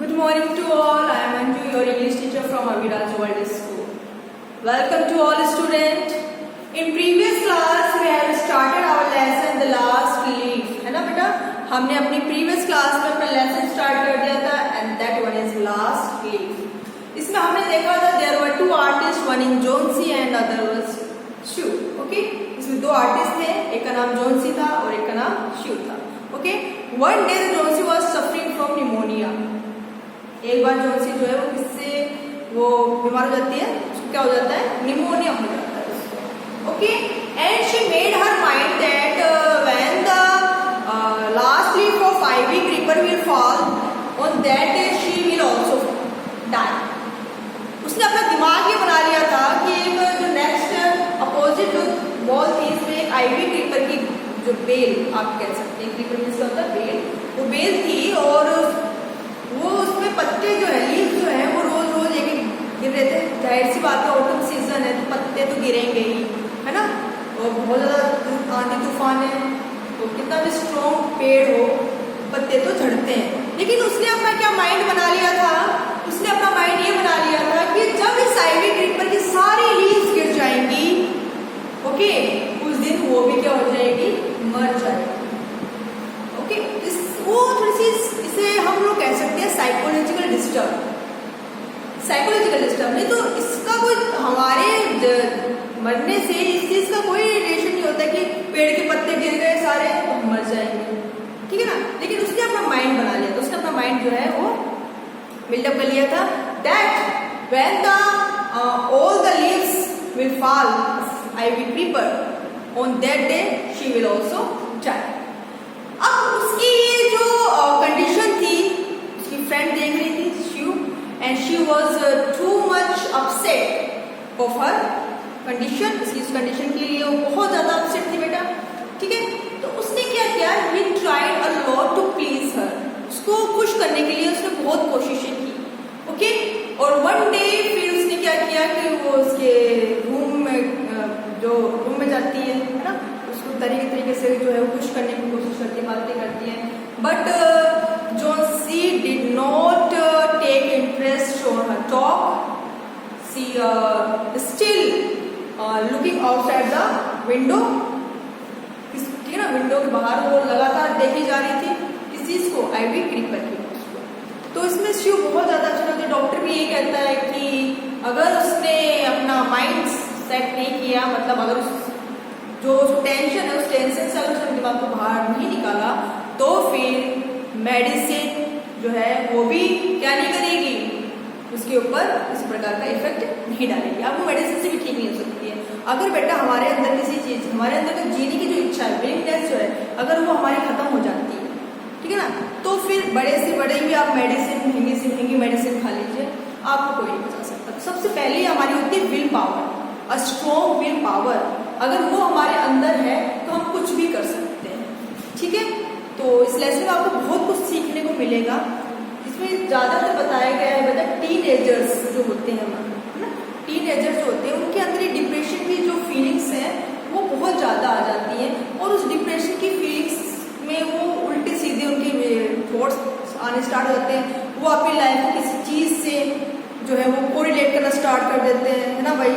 Good morning to all. I am Anju, your English teacher from Aviraj World School. Welcome to all students. In previous class we have started our lesson the last leaf. है ना बेटा? हमने अपनी previous class में अपना lesson start कर दिया था and that one is last leaf. इसमें हमने देखा था there were two artists, one in Jonsy and other was Shiv. Okay? इसमें दो artists थे, एक का नाम Jonsy था और एक का नाम Shiv था. Okay? One day Jonsy was suffering from pneumonia. एक बार जोंसी जो है वो किससे वो बीमार हो जाती है, उसको क्या हो जाता है, निमोनिया हो जाता है उसको. Okay, and she made her mind that when the last leaf of ivy creeper will fall on that day she will also die. उसने अपना दिमाग ये बना लिया था कि एक जो नेक्स्ट अपोजिट जो वॉल थी इसमें एक आइवी क्रीपर की जो बेल आप कह सकते हैं, क्रीपर मींस क्या होता है बेल, वो बेल थी और वो उसमें पत्ते जो है लीफ जो है वो रोज रोज एक गिर रहे थे. जाहिर सी बात है ऑटम सीजन है तो पत्ते तो गिरेंगे ही, है ना. और बहुत ज़्यादा आंधी तूफान है तो कितना भी स्ट्रॉन्ग पेड़ हो पत्ते तो झड़ते हैं. लेकिन उसने अपना क्या माइंड बना लिया था, उसने अपना माइंड ये बना लिया था कि जब इस आइवी क्रीपर की सारी लीव्स गिर जाएंगी, ओके, उस दिन वो भी क्या हो जाएगी, मर जाएगी. ओके, वो थोड़ी सी इसे हम लोग कह सकते हैं साइकोलॉजिकल डिस्टर्ब. साइकोलॉजिकल डिस्टर्ब नहीं तो इसका कोई हमारे मरने से इस चीज का कोई रिलेशन नहीं होता कि पेड़ के पत्ते गिर गए सारे तो हम मर जाएंगे, ठीक है ना. लेकिन उसने अपना माइंड बना लिया, तो उसने अपना माइंड जो है वो बिल्डअप कर लिया था that when the all the leaves will fall ivy creeper on that day she will also die. अब उसकी ये जो कंडीशन थी, उसकी फ्रेंड देख रही थी शिव and she was too much upset of her condition. उसकी उस कंडीशन के लिए वो बहुत ज़्यादा अपसेट थी बेटा, ठीक है. तो उसने क्या किया, he tried a lot to please her. उसको खुश करने के लिए उसने बहुत कोशिशें की. ओके, और वन डे फिर उसने क्या किया कि वो उसके रूम में जाती है ना, उसको तरीके से जो है वो खुश करने की कोशिश करती है, बातें करती है. But Johnsy did not take interest on her talk. She still looking outside the window, ठीक है ना, विंडो के बाहर वो लगातार देखी जा रही थी इस चीज को, आइवी क्रीपर की. तो इसमें शिव बहुत ज्यादा अच्छा लगता है. डॉक्टर भी ये कहता है कि अगर उसने अपना माइंड सेट नहीं किया, मतलब अगर जो टेंशन है उस टेंशन से अगर उसने दिमाग को बाहर नहीं निकाला तो फिर मेडिसिन जो है वो भी क्या नहीं करेगी, उसके ऊपर इस प्रकार का इफेक्ट नहीं डालेगी. अब वो मेडिसिन से भी ठीक नहीं हो सकती है. अगर बेटा हमारे अंदर किसी चीज, हमारे अंदर तो जीने की जो इच्छा है, विलिंगनेस जो है, अगर वो हमारी खत्म हो जाती है, ठीक है ना, तो फिर बड़े से बड़े भी आप मेडिसिन, महंगी से महंगी मेडिसिन खा लीजिए, आपको कोई नहीं बचा सकता. तो सबसे पहले हमारी होती है will power, a strong will power. अगर वो हमारे अंदर है तो हम कुछ भी कर सकते हैं, ठीक है. तो इस लेसन में आपको बहुत कुछ सीखने को मिलेगा. इसमें ज्यादातर बताया गया है बेटा टीनेजर्स जो होते हैं, है ना, टीनेजर्स जो होते हैं उनके अंदर ये डिप्रेशन की जो फीलिंग्स हैं वो बहुत ज्यादा आ जाती हैं और उस डिप्रेशन की फीलिंग्स में वो उल्टे सीधे उनके थॉट्स आने स्टार्ट हो जाते हैं. वो अपनी लाइफ को किसी चीज से जो है वो कोरिलेट करना स्टार्ट कर देते हैं, है ना भाई,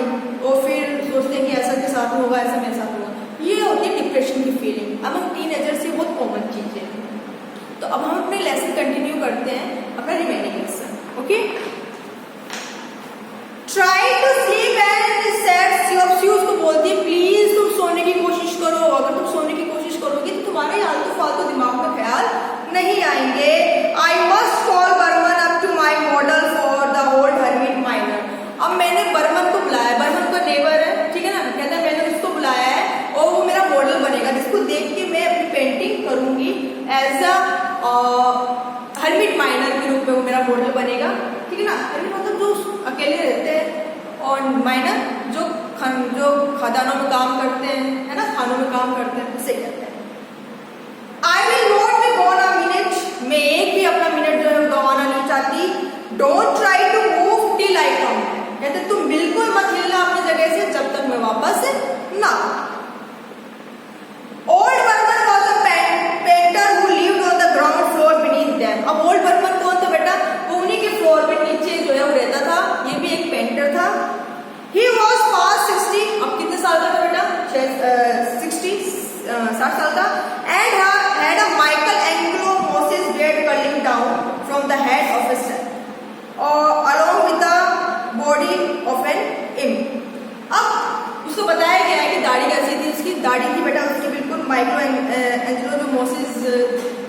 और फिर सोचते हैं कि ऐसा के साथ होगा, ऐसा मेरे साथ होगा. ये होती है डिप्रेशन की फीलिंग. अब हम टीनेजर से बहुत कॉमन चीज है. तो अब हम अपने लेसन कंटिन्यू करते हैं, अपना remaining lesson. Okay, try to sleep and said Sue उसको बोलती है प्लीज तुम सोने की कोशिश करो. अगर तुम सोने की कोशिश करोगी तो तुम्हारे आलतू फालतू दिमाग में ख्याल नहीं आएंगे. I must call Behrman up to my model for the old hermit miner. अब मैंने बर्मन को बुलाया, बर्मन का नेबर है, ठीक है ना, कहता है मैंने उसको बुलाया है और वो मेरा मॉडल बनेगा जिसको देख के मैं अपनी पेंटिंग करूंगी एज अ हर्मिट माइनर के रूप में वो मेरा मॉडल बनेगा, ठीक है ना. हर्मिट मतलब जो अकेले रहते हैं और माइनर जो खदानों में काम करते हैं, है ना, खानों में काम करते हैं, उसे कहते हैं. आई will not be gone a minute. मैं एक भी अपना मिनट जो है गंवाना नहीं चाहती. Don't try to move till I come. कहते तुम बिल्कुल मत हिलना अपनी जगह से जब तक मैं वापस ना. Old Behrman was a painter who lived on the ground floor beneath them. अब ओल्ड बर्मन कौन था बेटा, वो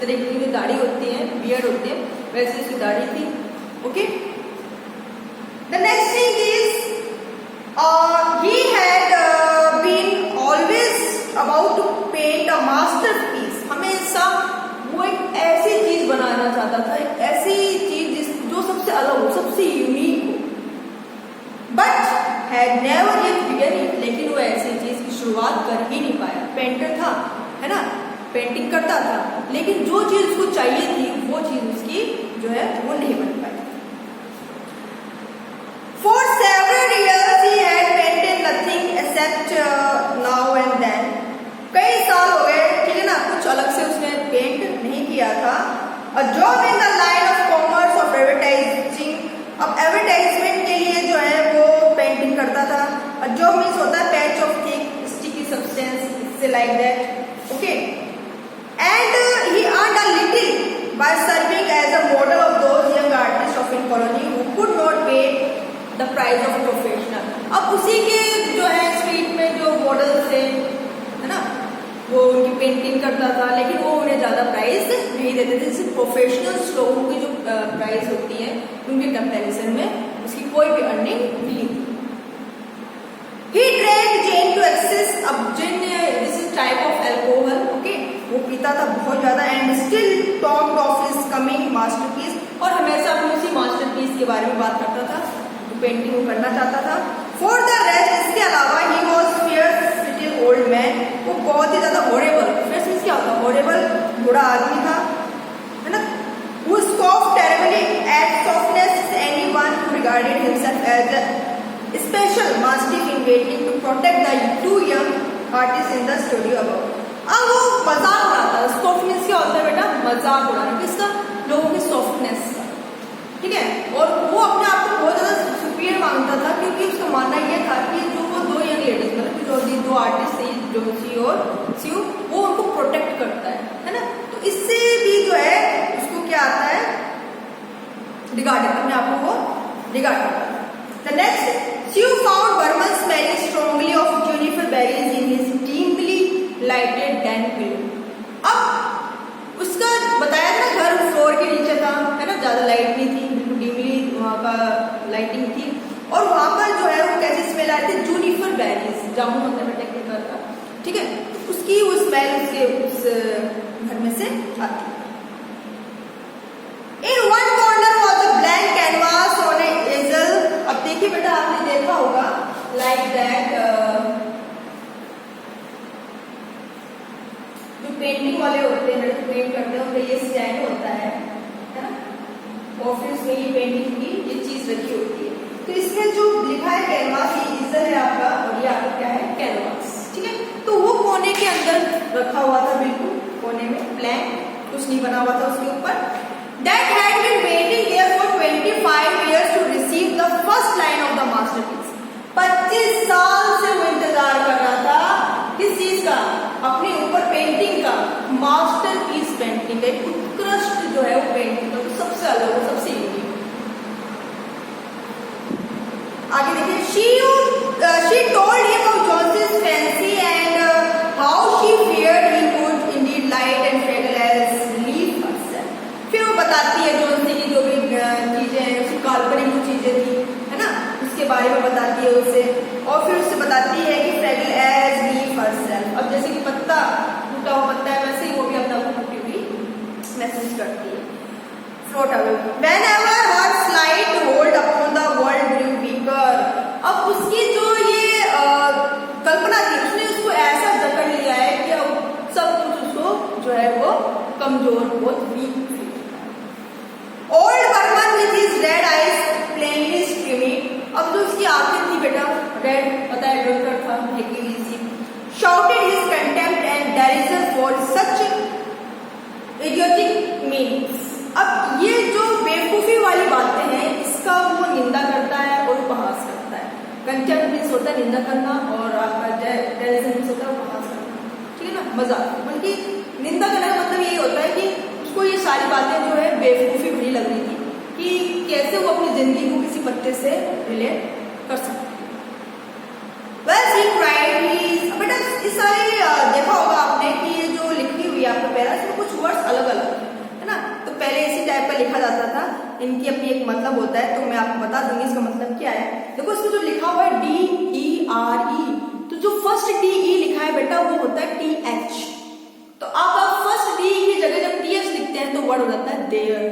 तरीके की जो दाढ़ी होती है, बियर्ड होती है, वैसे उसकी दाढ़ी थी। Okay, the next thing is he had been always about to paint a masterpiece. हमेशा वो एक ऐसी चीज बनाना चाहता था, एक ऐसी चीज जो सबसे अलग हो, सबसे यूनिक हो, but had never yet begun it. लेकिन वो ऐसी चीज की शुरुआत कर ही नहीं पाया। पेंटर था, है ना, पेंटिंग करता था, लेकिन जो चीज उसको चाहिए थी वो चीज उसकी जो है वो नहीं बन पाई। For several years he had painted nothing except now and then. कई साल हो गए, ठीक है ना, कुछ अलग से उसने पेंट नहीं किया था। A job in the line of commerce of advertising. अब एडवर्टाइजमेंट के लिए जो है वो पेंटिंग करता था। A job means होता है patch of thick sticky substance, इससे like that. Okay, and he earned a little by serving as a model of those young artists of in colony who could not pay the price of professional. अब उसी के जो है street में जो model थे, है ना, वो उनकी पेंटिंग करता था, लेकिन वो उन्हें ज्यादा प्राइस नहीं देते थे। जैसे प्रोफेशनल्स लोगों की जो प्राइस होती है उनके कंपैरिजन में उसकी कोई भी अर्निंग नहीं थी। He drank gin to excess. अब gin this is type of alcohol, okay, वो पीता था बहुत ज्यादा। And still talked of his coming masterpiece, और हमेशा अपनी उसी मास्टरपीस के बारे में बात करता था, पेंटिंग करना चाहता था। फॉर द रेस्ट, इसके अलावा he was fierce little old man, वो बहुत ही ज्यादा हॉरेबल, फियर्स मींस क्या होता है, हॉरेबल, बुरा आदमी था, है ना, who scoffed terribly at softness anyone who regarded himself as a special mastiff in waiting to protect the two young artists in the studio above. अब वो मजाक उड़ाता है। स्कॉफ मींस क्या होता है बेटा, मजाक उड़ाना, किसका, लोगों की सॉफ्टनेस का, ठीक है। और वो अपने आप को बहुत ज्यादा सुपीरियर मानता था, क्योंकि उसका मानना यह था कि जो वो दो यंग लेडीज, मतलब जो दो आर्टिस्ट थे, जोशी और शिव, वो उनको प्रोटेक्ट करता है ना। तो इससे भी जो है उसको क्या आता है, रिगार्ड, अपने आप को वो रिगार्ड करता है। The next, Sue found Behrman smelling strongly of juniper berries in his dimly lighted den below. अब उसका बताया था ना, घर फ्लोर के नीचे था, है ना, ज्यादा लाइट नहीं थी, बिल्कुल डीमली वहाँ का लाइटिंग थी, और वहाँ पर जो है वो कैसी स्मेल आ रही थी, जूनिफर बेरीज, जामुन होता है टेक्निकल का, ठीक है, उसकी वो स्मेल उसके उस घर में से आती। In one corner was a blank canvas on a easel. अब देखिए बेटा, आपने देखा होगा लाइक दैट, जो पेंटिंग वाले होते हैं, जो पेंट करते हैं, उनका ये स्टैंड होता है ना, ऑफिस में ये पेंटिंग की ये चीज रखी होती है। तो इसमें जो लिखा है कैनवास, ये इजल है आपका, और ये आपका क्या है, कैनवास, ठीक है। तो वो कोने के अंदर रखा हुआ था, बिल्कुल कोने में, ब्लैंक, कुछ नहीं बना हुआ था उसके ऊपर। That had been waiting there for 25 years to receive the first line of the masterpiece. 25 साल से वो इंतजार कर रहा था, किस चीज का, अपने ऊपर पेंटिंग का, मास्टरपीस पेंटिंग का, उत्कृष्ट जो है वो पेंटिंग का, सबसे अलग, सबसे यूनिक। आगे देखिए, she told him of Johnson's fancy and how she feared he would indeed light and fragrant as leaf herself. फिर वो बताती है जॉन्सी की जो भी चीजें हैं, उसकी काल्पनिक जो चीजें थी, है ना, उसके बारे में बताती है उसे, और फिर उससे बताती है कि फ्रेगल एज लीफ हरसेल्फ। अब जैसे कि पत्ता, टूटा हुआ पत्ता है, वैसे ही वो भी अपना टूटी हुई महसूस करती है, float away. Whenever her slight hold upon the world grew weaker. अब उसकी जो ये कल्पना थी, उसने उसको ऐसा जकड़ लिया है कि अब सब कुछ उसको जो है वो कमजोर, बहुत weak. Old Behrman with his red eyes plainly streaming. अब जो उसकी आंखें थी बेटा, रेड, पता है डॉक्टर था, shouted his contempt and derision for such idiotic means. अब ये जो बेवकूफी वाली बातें हैं, इसका वो निंदा करता है और उपहास करता है। कंटेम्प्ट मीन्स होता है निंदा करना, और आपका डेरिजन मीन्स होता है उपहास करना, ठीक है ना, मजाक। बल्कि निंदा करने का मतलब यही होता है कि उसको ये सारी बातें जो है बेवकूफी भरी लग रही थी, कि कैसे वो अपनी जिंदगी को किसी बच्चे से रिलेट कर सकते। बेटा इस सारी देखा होगा आपने कि ये जो लिखी हुई है आपको पैरा, इसमें कुछ वर्ड्स अलग अलग पर लिखा जाता था, इनकी अपनी एक मतलब होता है, तो मैं आपको बता दूंगी इसका मतलब क्या है। देखो इसमें जो लिखा हुआ है DERE, तो जो फर्स्ट DE लिखा है बेटा वो होता है TH। तो आप फर्स्ट डी की जगह जब TH लिखते हैं तो वर्ड हो जाता है देयर।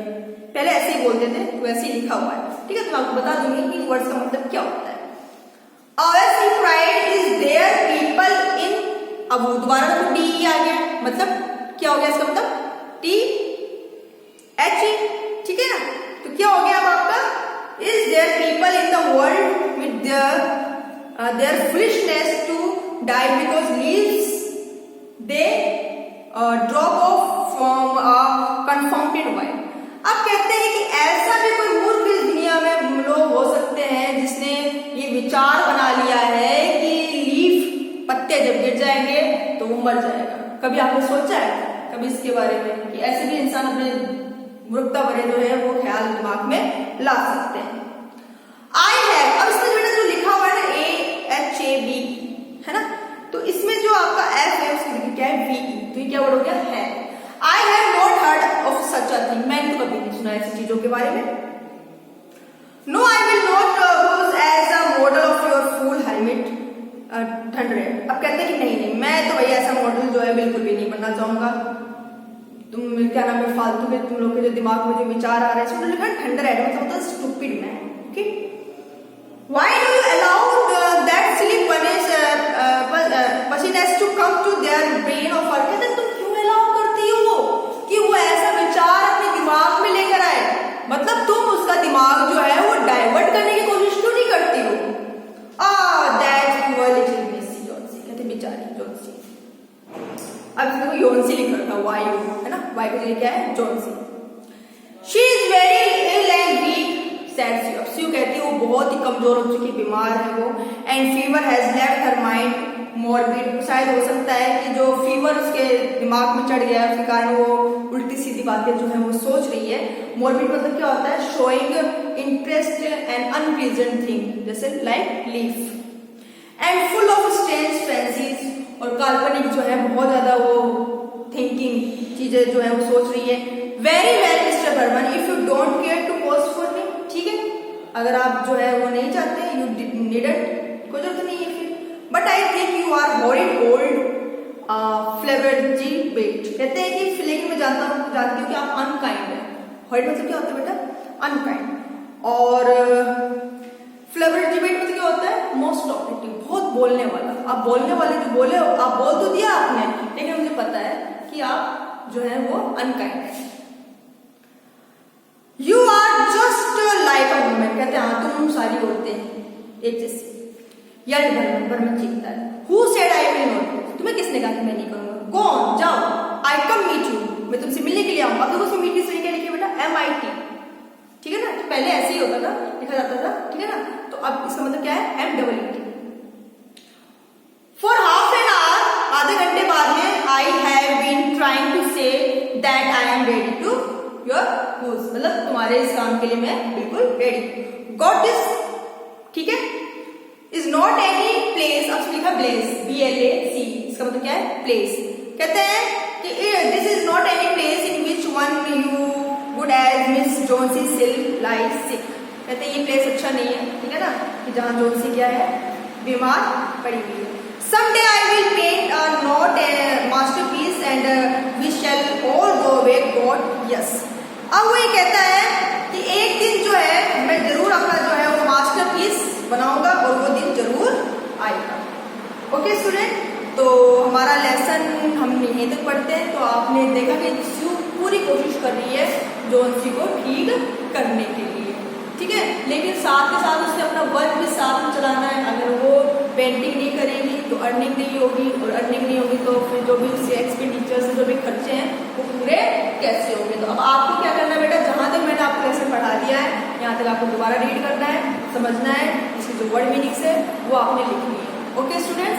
पहले ऐसे ही बोलते थे, तो ऐसे ही लिखा हुआ है, ठीक है। तो मैं आपको बता दूंगी कि वर्ड्स का मतलब क्या होता है। Our pride is there people in, अब दोबारा तो DE आ गया, मतलब क्या हो गया इसका मतलब TH, ठीक है ना। तो क्या हो गया अब आपका, is there people in the world with their foolishness to die because leaves they drop off from a confounded world। अब कहते हैं कि ऐसा भी कोई मूर्ख इस दुनिया में लोग हो सकते हैं जिसने ये विचार बना लिया है कि लीफ, पत्ते जब गिर जाएंगे तो वो मर जाएगा। कभी आपने सोचा है कभी इसके बारे में कि ऐसे भी इंसान अपने मूर्खता भरे जो है वो ख्याल दिमाग में ला सकते हैं। आई हैव, अब इसमें जो लिखा हुआ है ना AHAB, है ना, तो इसमें जो आपका F है उसकी जगह क्या है VE, तो ये क्या वर्ड हो गया है। I have not heard of such a thing, मैंने तो कभी नहीं सुना ऐसी चीजों के बारे में। No I will not pose as a model of your fool helmet 100। अब कहते हैं कि नहीं मैं तो भैया ऐसा मॉडल जो है बिल्कुल भी नहीं बनना चाहूंगा। तुम क्या नाम है फालतू के तुम लोग के जो दिमाग में जो विचार आ रहे हैं, उसमें लिखा 100 मतलब stupid man, okay. Why do you allow that silly pussiness to come to their brain or heart? कहते तुम क्यों अलाउ करती हो कि वो ऐसा विचार अपने दिमाग में लेकर आए, मतलब तुम उसका दिमाग जो है वो डाइवर्ट करने की कोशिश क्यों नहीं करती हो। That poor little Miss Yonsei, कहते बेचारी जोन्सी। अब इसमें योन्सी लिख रखा है वाई, है ना, वाई का क्या है जोन्सी। She is very ill and weak, अब स्यू कहती है वो बहुत ही कमजोर हो चुकी, बीमार है वो। And fever has left her mind morbid, शायद हो सकता है कि जो फीवर उसके दिमाग में चढ़ गया है उसके कारण वो उल्टी सीधी बातें जो है वो सोच रही है। मॉर्बिड मतलब क्या होता है, showing interest and unpleasant thing, जैसे like leaf. And full of strange fancies, और काल्पनिक जो है बहुत ज्यादा वो थिंकिंग चीजें जो है वो सोच रही है। Very well Mr Behrman, if you don't care to post for me, ठीक है, अगर आप जो है वो नहीं चाहते, यू नीडेंट, कोई जरूरत नहीं है फिर। But I think you are horrid old flibbertigibbet, कहते हैं कि लेकिन मैं जानती हूँ कि आप अनकाइंड है। हॉरिड मतलब क्या होता है बेटा, अनकाइंड। और फ्लेवर्जी बेट मतलब क्या होता है, मोस्ट टॉकेटिव, बहुत बोलने वाला। आप बोलने वाले जो बोले आप बोल तो दिया आपने, लेकिन मुझे पता है कि आप जो है वो अनकाइंड है। You are just like a woman, कहते हैं हाँ तुम सारी औरतें एक जैसी। यार बर्मन चीखता है, Who said I will not? तुम्हें किसने कहा कि मैं नहीं करूंगा। Go on, जाओ, I come meet you, मैं तुमसे मिलने के लिए आऊंगा। अब देखो उसमें मीट की क्या लिखी बेटा, MIT, ठीक है ना, पहले ऐसे ही होता था, लिखा जाता था, ठीक है ना। तो अब इसका मतलब क्या है, MWT। For half an hour, आधे घंटे बाद में I have been trying to say that I am ready to your use, मतलब तुम्हारे इस काम के लिए मैं बिल्कुल रेडी। गॉट दिस, ठीक है, इज नॉट एनी प्लेस, अब लिखा प्लेस, BLAC, इसका मतलब क्या है, प्लेस। कहते हैं कि this is not any place in which one you good as Miss Johnsy shall lies सिक, कहते हैं ये प्लेस अच्छा नहीं है, ठीक है ना, कि जहां जोन्सी क्या है, बीमार पड़ी हुई है। Someday I will paint a not a masterpiece and we shall all go away God yes। अब वो ये कहता है कि एक दिन जो है मैं जरूर अपना जो है वो मास्टरपीस बनाऊंगा और वो दिन जरूर आएगा। ओके स्टूडेंट, तो हमारा लेसन हम यहीं तक पढ़ते हैं। तो आपने देखा कि स्यू पूरी कोशिश कर रही है जोन्सी को ठीक करने के लिए, ठीक है, लेकिन साथ के साथ उससे अपना वर्क भी साथ में चलाना है। अगर वो पेंटिंग नहीं करेगी तो अर्निंग नहीं होगी, और अर्निंग नहीं होगी तो फिर जो भी उसके एक्सपेंडिचर से जो भी खर्चे हैं वो पूरे कैसे होंगे। तो अब आपको क्या करना है बेटा, जहां तक मैंने आपको लेसन पढ़ा दिया है यहाँ तक आपको दोबारा रीड करना है, समझना है, इसकी जो वर्ड मीनिंग्स है वो आपने लिखनी है। Okay student.